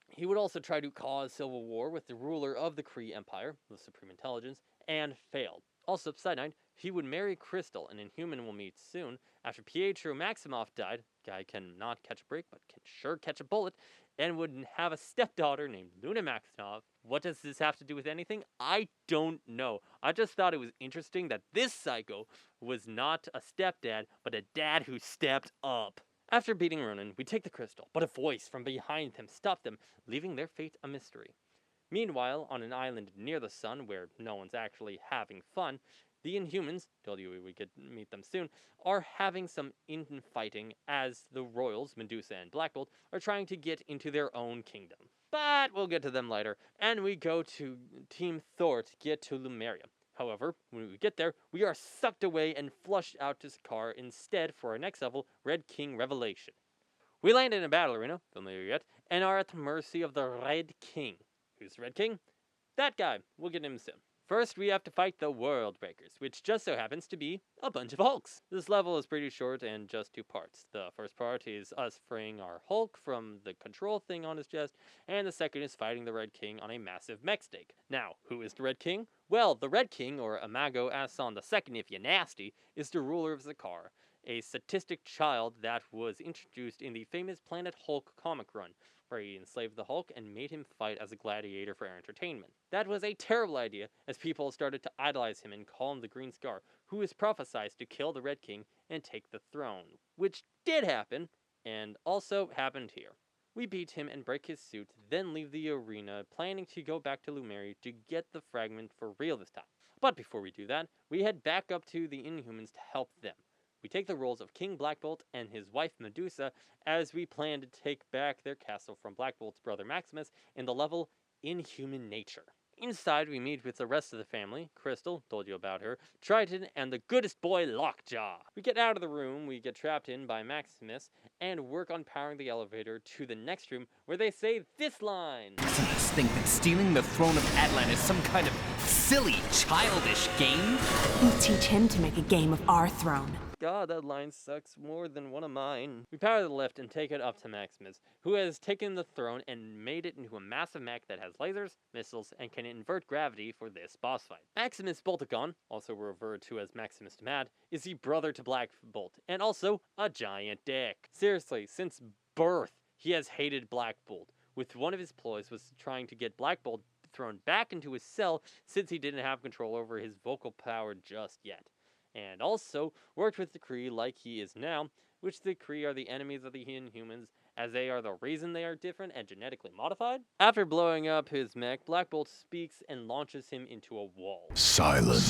He would also try to cause civil war with the ruler of the Kree Empire, the Supreme Intelligence, and failed. Also, side note, he would marry Crystal, an Inhuman we'll meet soon, after Pietro Maximoff died. Guy cannot catch a break, but can sure catch a bullet, and would have a stepdaughter named Luna Maximoff. What does this have to do with anything? I don't know. I just thought it was interesting that this psycho was not a stepdad, but a dad who stepped up. After beating Ronan, we take the crystal, but a voice from behind them stopped them, leaving their fate a mystery. Meanwhile, on an island near the sun, where no one's actually having fun, the Inhumans, told you we would meet them soon, are having some infighting as the Royals, Medusa and Black Bolt, are trying to get into their own kingdom. But we'll get to them later, and we go to Team Thor to get to Lumeria. However, when we get there, we are sucked away and flushed out to Sakaar instead for our next level, Red King Revelation. We land in a battle arena, familiar yet, and are at the mercy of the Red King. Who's the Red King? That guy. We'll get him soon. First, we have to fight the World Breakers, which just so happens to be a bunch of Hulks. This level is pretty short and just 2 parts. The first part is us freeing our Hulk from the control thing on his chest, and the second is fighting the Red King on a massive mech stake. Now, who is the Red King? Well, the Red King, or Imago Asan II if you're nasty, is the ruler of Sakaar, a sadistic child that was introduced in the famous Planet Hulk comic run, where he enslaved the Hulk and made him fight as a gladiator for entertainment. That was a terrible idea, as people started to idolize him and call him the Green Scar, who is prophesied to kill the Red King and take the throne, which did happen, and also happened here. We beat him and break his suit, then leave the arena, planning to go back to Lumeria to get the fragment for real this time. But before we do that, we head back up to the Inhumans to help them. We take the roles of King Black Bolt and his wife Medusa as we plan to take back their castle from Black Bolt's brother Maximus in the level Inhuman Nature. Inside, we meet with the rest of the family, Crystal, told you about her, Triton, and the goodest boy, Lockjaw. We get out of the room, we get trapped in by Maximus, and work on powering the elevator to the next room, where they say this line. Doesn't this think that stealing the throne of Atlan is some kind of silly, childish game? We'll teach him to make a game of our throne. God, that line sucks more than one of mine. We power the lift and take it up to Maximus, who has taken the throne and made it into a massive mech that has lasers, missiles, and can invert gravity for this boss fight. Maximus Bolticon, also referred to as Maximus Mad, is the brother to Black Bolt, and also a giant dick. Seriously, since birth, he has hated Black Bolt, with one of his ploys was trying to get Black Bolt thrown back into his cell since he didn't have control over his vocal power just yet. And also worked with the Kree like he is now, which the Kree are the enemies of the Inhumans, as they are the reason they are different and genetically modified. After blowing up his mech, Black Bolt speaks and launches him into a wall. Silence.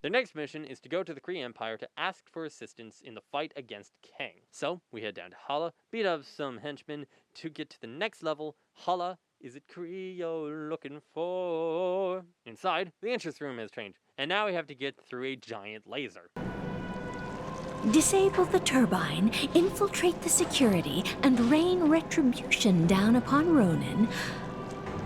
Their next mission is to go to the Kree Empire to ask for assistance in the fight against Kang. So, we head down to Hala, beat up some henchmen to get to the next level. Hala, is it Kree you're looking for? Inside, the entrance room has changed, and now we have to get through a giant laser. Disable the turbine, infiltrate the security, and rain retribution down upon Ronan.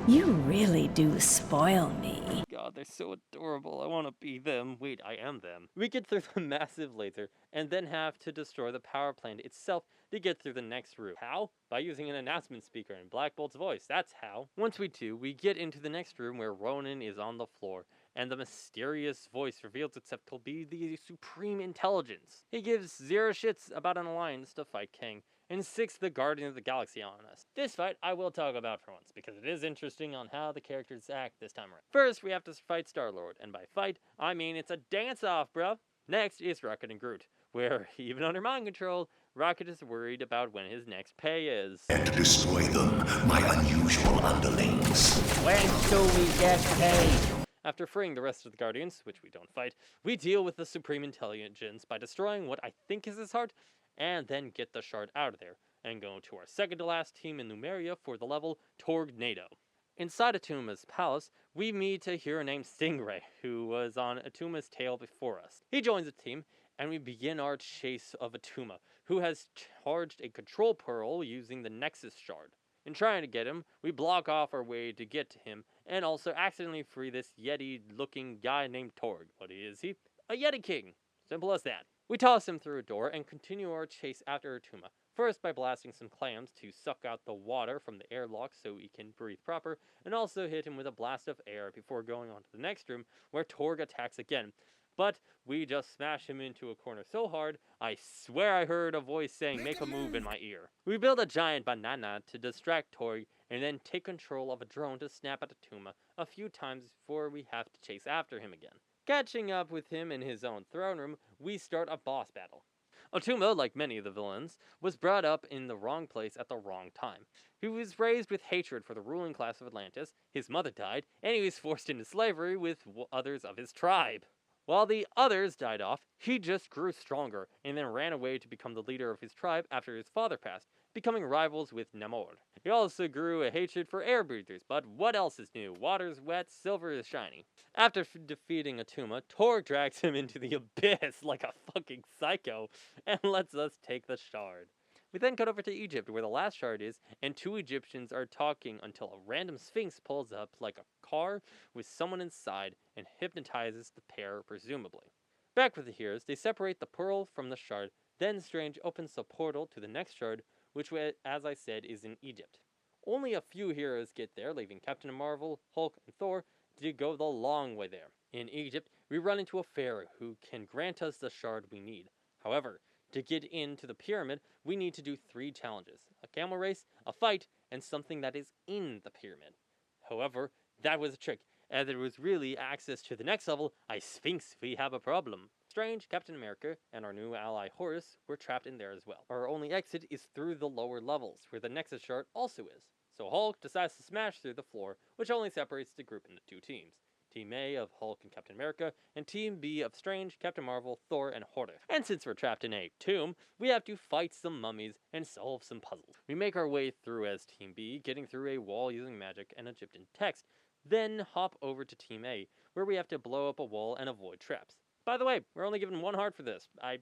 You really do spoil me. God, they're so adorable. I want to be them. Wait, I am them. We get through the massive laser and then have to destroy the power plant itself to get through the next room. How? By using an announcement speaker in Black Bolt's voice. That's how. Once we do, we get into the next room where Ronan is on the floor, and the mysterious voice reveals itself to be the Supreme Intelligence. He gives zero shits about an alliance to fight Kang, and six the Guardian of the Galaxy on us. This fight I will talk about for once, because it is interesting on how the characters act this time around. First, we have to fight Star-Lord, and by fight, I mean it's a dance-off, bruh. Next is Rocket and Groot, where, even under mind control, Rocket is worried about when his next pay is. And to destroy them, my unusual underlings. When do we get paid? After freeing the rest of the Guardians, which we don't fight, we deal with the Supreme Intelligence by destroying what I think is his heart, and then get the shard out of there, and go to our second to last team in Numeria for the level Tor-Nado. Inside Atuma's palace, we meet a hero named Stingray, who was on Atuma's tail before us. He joins the team, and we begin our chase of Atuma, who has charged a control pearl using the Nexus shard. In trying to get him, we block off our way to get to him, and also accidentally free this Yeti-looking guy named Torg. What is he? A Yeti King. Simple as that. We toss him through a door and continue our chase after Atuma. First by blasting some clams to suck out the water from the airlock so he can breathe proper, and also hit him with a blast of air before going on to the next room where Torg attacks again. But we just smash him into a corner so hard, I swear I heard a voice saying make a move in my ear. We build a giant banana to distract Torg, and then take control of a drone to snap at Atuma a few times before we have to chase after him again. Catching up with him in his own throne room, we start a boss battle. Atuma, like many of the villains, was brought up in the wrong place at the wrong time. He was raised with hatred for the ruling class of Atlantis, his mother died, and he was forced into slavery with others of his tribe. While the others died off, he just grew stronger, and then ran away to become the leader of his tribe after his father passed, becoming rivals with Namor. He also grew a hatred for air breathers, but what else is new? Water's wet, silver is shiny. After defeating Atuma, Torg drags him into the abyss like a fucking psycho, and lets us take the shard. We then cut over to Egypt, where the last shard is, and two Egyptians are talking until a random Sphinx pulls up like a car with someone inside and hypnotizes the pair, presumably. Back with the heroes, they separate the pearl from the shard, then Strange opens the portal to the next shard, which, as I said, is in Egypt. Only a few heroes get there, leaving Captain Marvel, Hulk, and Thor to go the long way there. In Egypt, we run into a pharaoh who can grant us the shard we need. However, to get into the pyramid, we need to do 3 challenges: a camel race, a fight, and something that is in the pyramid. However, that was a trick, as there was really access to the next level. I Sphinx, we have a problem. Strange, Captain America, and our new ally Horus were trapped in there as well. Our only exit is through the lower levels, where the Nexus shard also is. So Hulk decides to smash through the floor, which only separates the group into 2 teams. Team A of Hulk and Captain America, and Team B of Strange, Captain Marvel, Thor, and Horus. And since we're trapped in a tomb, we have to fight some mummies and solve some puzzles. We make our way through as Team B, getting through a wall using magic and Egyptian text, then hop over to Team A, where we have to blow up a wall and avoid traps. By the way, we're only given 1 heart for this. I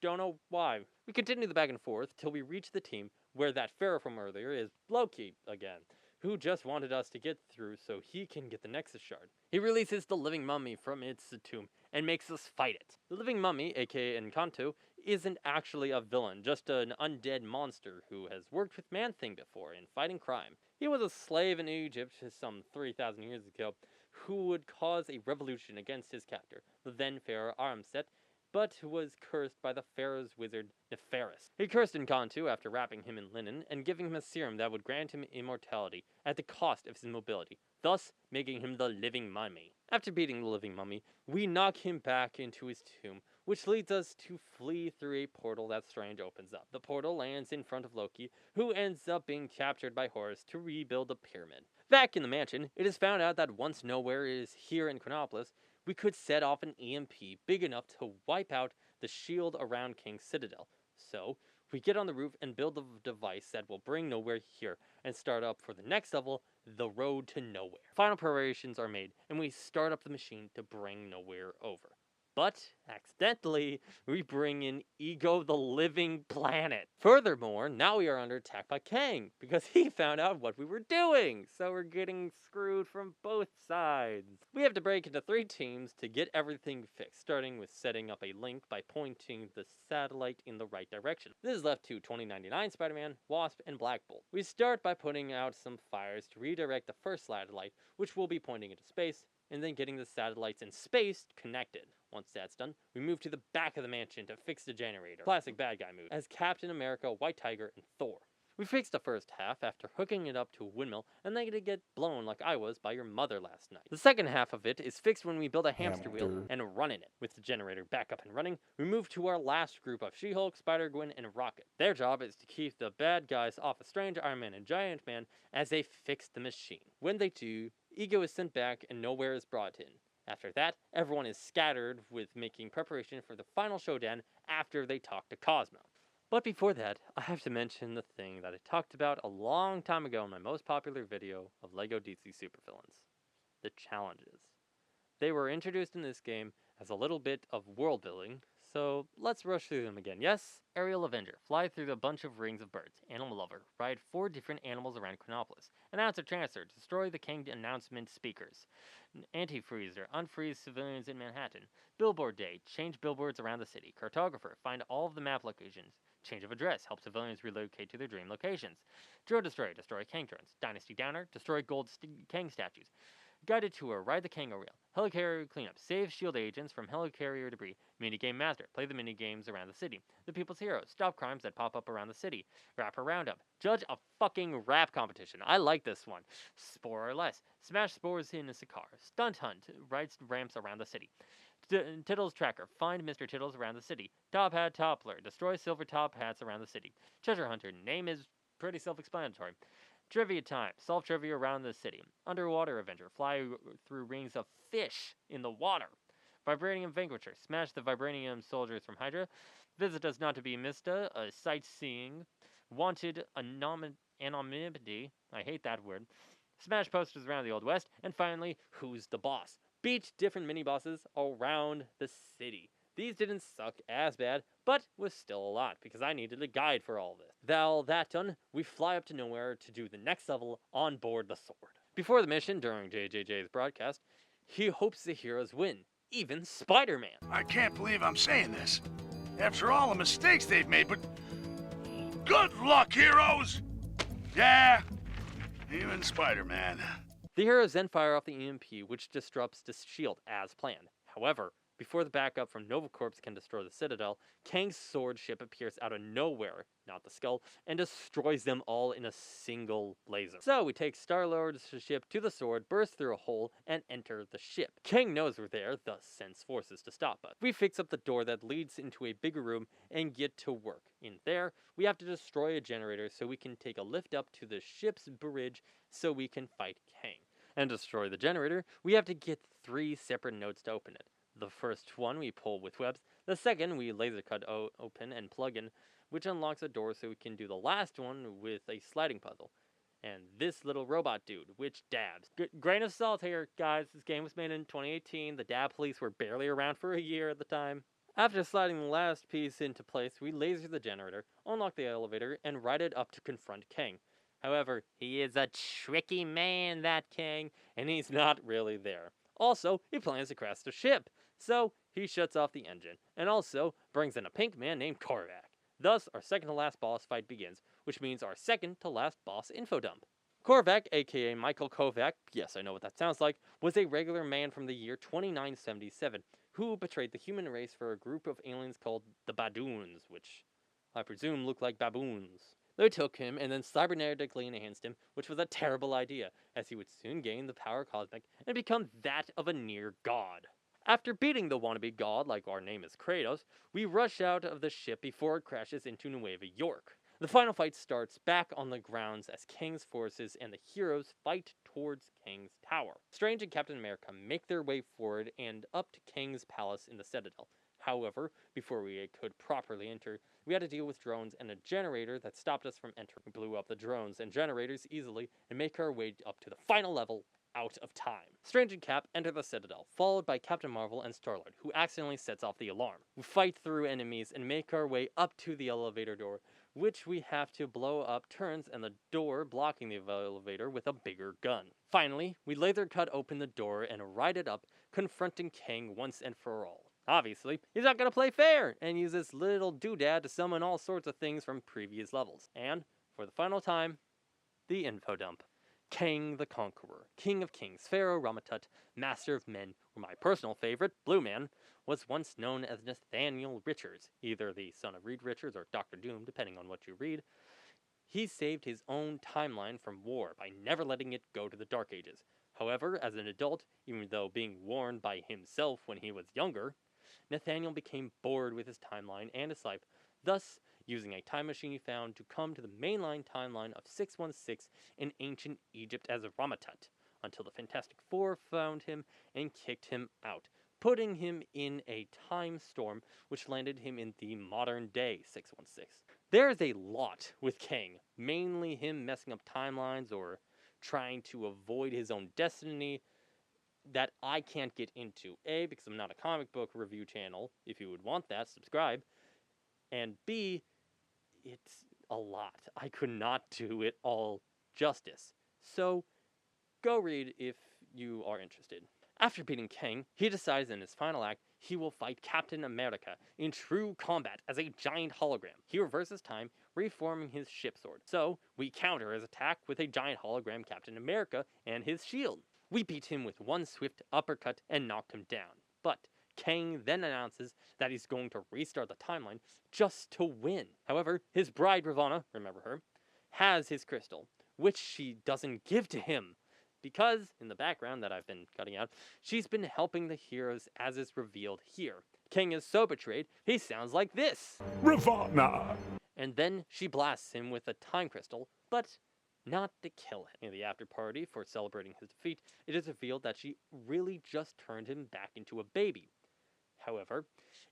don't know why. We continue the back and forth till we reach the team where that pharaoh from earlier is Loki again, who just wanted us to get through so he can get the Nexus shard. He releases the living mummy from its tomb and makes us fight it. The living mummy, aka Encanto, isn't actually a villain, just an undead monster who has worked with Man-Thing before in fighting crime. He was a slave in Egypt some 3,000 years ago who would cause a revolution against his captor, the then pharaoh Aramset, but was cursed by the pharaoh's wizard Neferis. He cursed Encanto after wrapping him in linen and giving him a serum that would grant him immortality at the cost of his mobility, thus making him the living mummy. After beating the living mummy, we knock him back into his tomb, which leads us to flee through a portal that Strange opens up. The portal lands in front of Loki, who ends up being captured by Horus to rebuild the pyramid. Back in the mansion, it is found out that once Nowhere is here in Chronopolis, we could set off an EMP big enough to wipe out the shield around King's Citadel. So, we get on the roof and build the device that will bring Nowhere here and start up for the next level, the road to Nowhere. Final preparations are made, and we start up the machine to bring Nowhere over. But, accidentally, we bring in Ego the Living Planet. Furthermore, now we are under attack by Kang, because he found out what we were doing, so we're getting screwed from both sides. We have to break into 3 teams to get everything fixed, starting with setting up a link by pointing the satellite in the right direction. This is left to 2099 Spider-Man, Wasp, and Black Bolt. We start by putting out some fires to redirect the first satellite, which will be pointing into space, and then getting the satellites in space connected. Once that's done, we move to the back of the mansion to fix the generator. Classic bad guy move, as Captain America, White Tiger, and Thor. We fixed the first half after hooking it up to a windmill and letting it get blown like I was by your mother last night. The second half of it is fixed when we build a hamster wheel and run in it. With the generator back up and running, we move to our last group of She-Hulk, Spider-Gwen, and Rocket. Their job is to keep the bad guys off of Strange, Iron Man, and Giant Man as they fix the machine. When they do, Ego is sent back and Nowhere is brought in. After that, everyone is scattered with making preparation for the final showdown after they talk to Cosmo. But before that, I have to mention the thing that I talked about a long time ago in my most popular video of LEGO DC Supervillains. The challenges. They were introduced in this game as a little bit of world building, so let's rush through them again. Yes, Aerial Avenger, fly through the bunch of rings of birds. Animal Lover, ride 4 different animals around Chronopolis. Announcer Transfer, destroy the King announcement speakers. Anti-freezer, unfreeze civilians in Manhattan. Billboard Day, change billboards around the city. Cartographer, find all of the map locations. Change of address, help civilians relocate to their dream locations. Drone Destroyer, destroy Kang drones. Dynasty Downer, destroy gold Kang statues. Guided tour, ride the Kango rail. Helicarrier cleanup, save shield agents from helicarrier debris. Minigame master, play the minigames around the city. The People's Heroes, stop crimes that pop up around the city. Rapper roundup, judge a fucking rap competition. I like this one. Spore or less, smash spores in a car. Stunt hunt, ride ramps around the city. Tittles tracker, find Mr. Tittles around the city. Top hat toppler, destroy silver top hats around the city. Treasure hunter, name is pretty self-explanatory. Trivia time, solve trivia around the city. Underwater Avenger, fly through rings of fish in the water. Vibranium Vanquisher, smash the Vibranium soldiers from Hydra. Visit us not to be missed, a sightseeing. Wanted anonymity, I hate that word. Smash posters around the Old West. And finally, who's the boss? Beat different mini-bosses around the city. These didn't suck as bad, but was still a lot, because I needed a guide for all this. All that done, we fly up to Nowhere to do the next level on board the Sword. Before the mission, during JJJ's broadcast, he hopes the heroes win, even Spider-Man. I can't believe I'm saying this, after all the mistakes they've made, but good luck, heroes! Yeah, even Spider-Man. The heroes then fire off the EMP, which disrupts the shield as planned. However, before the backup from Nova Corps can destroy the Citadel, Kang's sword ship appears out of nowhere, not the skull, and destroys them all in a single laser. So we take Star-Lord's ship to the sword, burst through a hole, and enter the ship. Kang knows we're there, thus sends forces to stop us. We fix up the door that leads into a bigger room and get to work. In there, we have to destroy a generator so we can take a lift up to the ship's bridge so we can fight Kang. And destroy the generator, we have to get 3 separate nodes to open it. The first one we pull with webs, the second we laser cut open and plug in, which unlocks a door so we can do the last one with a sliding puzzle. And this little robot dude, which dabs. Grain of salt here, guys, this game was made in 2018, the dab police were barely around for a year at the time. After sliding the last piece into place, we laser the generator, unlock the elevator, and ride it up to confront Kang. However, he is a tricky man, that Kang, and he's not really there. Also, he plans to crash the ship, so he shuts off the engine, and also brings in a pink man named Korvac. Thus, our second to last boss fight begins, which means our second to last boss info dump. Korvac, aka Michael Kovac, yes, I know what that sounds like, was a regular man from the year 2977, who betrayed the human race for a group of aliens called the Badoons, which I presume look like baboons. They took him and then cybernetically enhanced him, which was a terrible idea, as he would soon gain the power cosmic and become that of a near god. After beating the wannabe god like our name is Kratos, we rush out of the ship before it crashes into Nueva York. The final fight starts back on the grounds as Kang's forces and the heroes fight towards Kang's tower. Strange and Captain America make their way forward and up to Kang's palace in the Citadel. However, before we could properly enter, we had to deal with drones and a generator that stopped us from entering. We blew up the drones and generators easily and make our way up to the final level out of time. Strange and Cap enter the Citadel, followed by Captain Marvel and Star-Lord, who accidentally sets off the alarm. We fight through enemies and make our way up to the elevator door, which we have to blow up turns and the door blocking the elevator with a bigger gun. Finally, we laser cut open the door and ride it up, confronting Kang once and for all. Obviously, he's not going to play fair and use this little doodad to summon all sorts of things from previous levels. And, for the final time, the info dump. Kang the Conqueror, King of Kings, Pharaoh Ramatut, Master of Men, or my personal favorite, Blue Man, was once known as Nathaniel Richards, either the son of Reed Richards or Dr. Doom, depending on what you read. He saved his own timeline from war by never letting it go to the Dark Ages. However, as an adult, even though being warned by himself when he was younger, Nathaniel became bored with his timeline and his life, thus using a time machine he found to come to the mainline timeline of 616 in ancient Egypt as a Ramatut, until the Fantastic Four found him and kicked him out, putting him in a time storm which landed him in the modern day 616. There's a lot with Kang, mainly him messing up timelines or trying to avoid his own destiny, that I can't get into. A, because I'm not a comic book review channel. If you would want that, subscribe. And B, it's a lot. I could not do it all justice. So, go read if you are interested. After beating Kang, he decides in his final act he will fight Captain America in true combat as a giant hologram. He reverses time, reforming his ship sword. So, we counter his attack with a giant hologram Captain America and his shield. We beat him with one swift uppercut and knocked him down. But Kang then announces that he's going to restart the timeline just to win. However, his bride Ravonna, remember her, has his crystal, which she doesn't give to him. Because, in the background that I've been cutting out, she's been helping the heroes as is revealed here. Kang is so betrayed, he sounds like this. Ravonna! And then she blasts him with a time crystal, but not to kill him. In the after party for celebrating his defeat, it is revealed that she really just turned him back into a baby. However,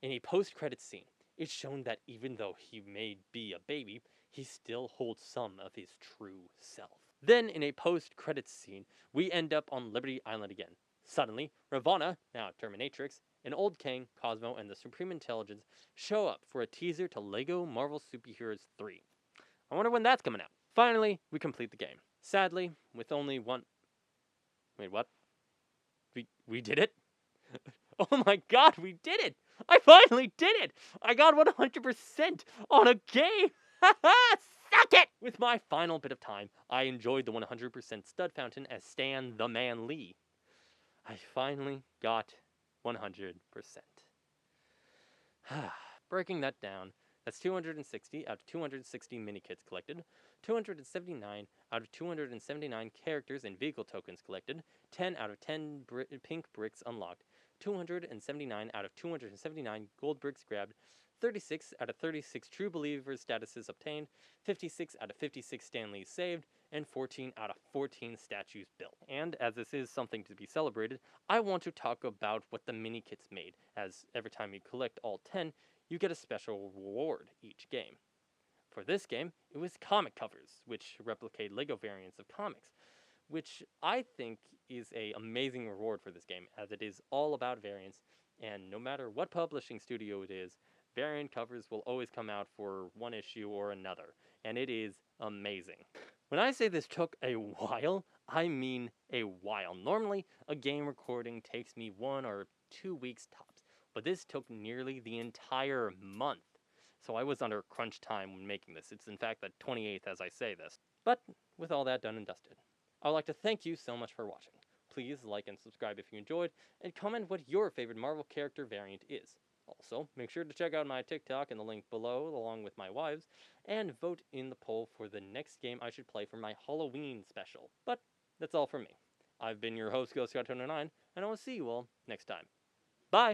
in a post-credits scene, it's shown that even though he may be a baby, he still holds some of his true self. Then, in a post-credits scene, we end up on Liberty Island again. Suddenly, Ravonna, now Terminatrix, and Old Kang, Cosmo, and the Supreme Intelligence show up for a teaser to LEGO Marvel Superheroes 3. I wonder when that's coming out. Finally, we complete the game. Sadly, with only one... Wait, what? We did it? Oh my god, we did it! I finally did it! I got 100% on a game! Suck it! With my final bit of time, I enjoyed the 100% stud fountain as Stan the Man Lee. I finally got 100%. Breaking that down, that's 260 out of 260 mini-kits collected, 279 out of 279 characters and vehicle tokens collected, 10 out of 10 pink bricks unlocked, 279 out of 279 gold bricks grabbed, 36 out of 36 True Believers statuses obtained, 56 out of 56 Stanleys saved, and 14 out of 14 statues built. And as this is something to be celebrated, I want to talk about what the mini-kits made, as every time you collect all 10, you get a special reward each game. For this game, it was comic covers, which replicate LEGO variants of comics, which I think is an amazing reward for this game, as it is all about variants, and no matter what publishing studio it is, variant covers will always come out for one issue or another, and it is amazing. When I say this took a while, I mean a while. Normally, a game recording takes me 1 or 2 weeks tops, but this took nearly the entire month. So I was under crunch time when making this. It's in fact the 28th as I say this. But with all that done and dusted, I would like to thank you so much for watching. Please like and subscribe if you enjoyed, and comment what your favorite Marvel character variant is. Also, make sure to check out my TikTok in the link below, along with my wives, and vote in the poll for the next game I should play for my Halloween special. But that's all from me. I've been your host, GhostGuy29, and I will see you all next time. Bye!